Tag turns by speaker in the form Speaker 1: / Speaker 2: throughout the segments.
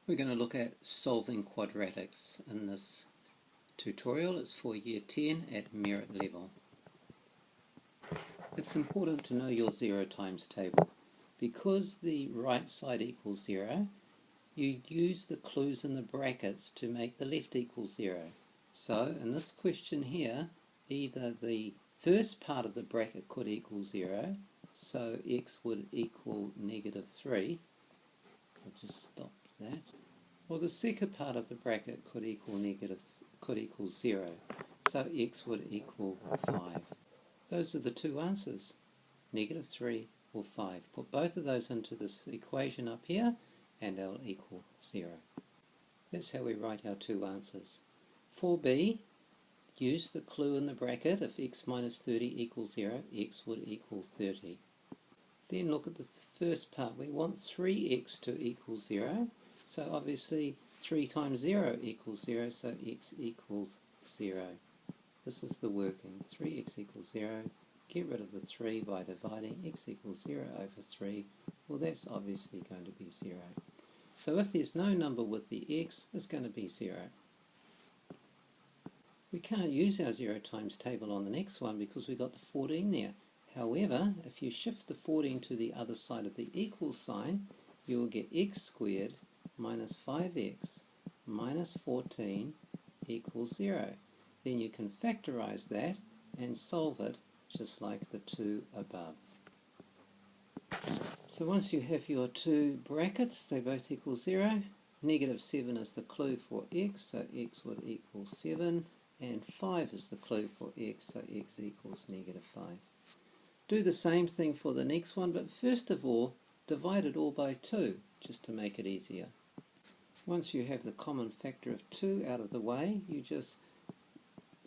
Speaker 1: We're going to look at solving quadratics in this tutorial. It's for Year 10 at merit level. It's important to know your 0 times table. Because the right side equals 0, you use the clues in the brackets to make the left equal 0. So in this question here, either the first part of the bracket could equal 0, so x would equal -3. I'll just stop that. Or the second part of the bracket could equal 0, so x would equal 5. Those are the two answers, -3 or 5. Put both of those into this equation up here and they'll equal 0. That's how we write our two answers. For B, use the clue in the bracket. If x minus 30 equals 0, x would equal 30. Then look at the first part. We want 3x to equal 0. So obviously 3 times 0 equals 0, so x equals 0. This is the working. 3x equals 0. Get rid of the 3 by dividing. X equals 0 over 3. Well, that's obviously going to be 0. So if there's no number with the x, it's going to be 0. We can't use our 0 times table on the next one because we've got the 14 there. However, if you shift the 14 to the other side of the equal sign, you will get x squared minus 5x minus 14 equals 0. Then you can factorize that and solve it just like the two above. So once you have your two brackets, they both equal 0. -7 is the clue for x, so x would equal 7. And 5 is the clue for x, so x equals -5. Do the same thing for the next one, but first of all, divide it all by 2, just to make it easier. Once you have the common factor of 2 out of the way, you just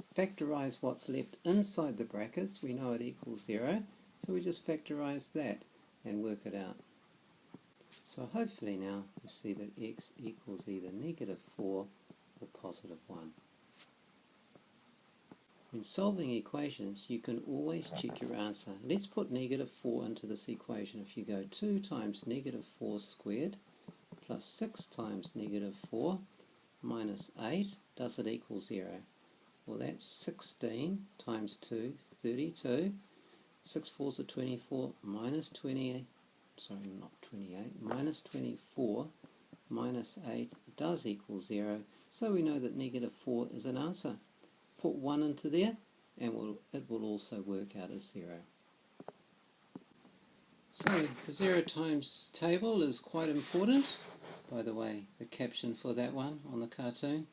Speaker 1: factorize what's left inside the brackets. We know it equals 0, so we just factorize that and work it out. So hopefully now you see that x equals either -4 or +1. When solving equations, you can always check your answer. Let's put -4 into this equation. If you go 2 times -4 squared plus 6 times -4 minus 8, does it equal 0? Well, that's 16 times 2, 32. 6 fours are 24, minus 28, sorry, not 28, minus 24 minus 8 does equal 0. So we know that -4 is an answer. Put 1 into there and it will also work out as 0. So the 0 times table is quite important. By the way, the caption for that one on the cartoon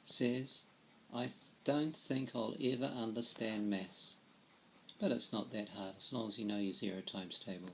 Speaker 1: says, "I don't think I'll ever understand maths." But it's not that hard as long as you know your 0 times table.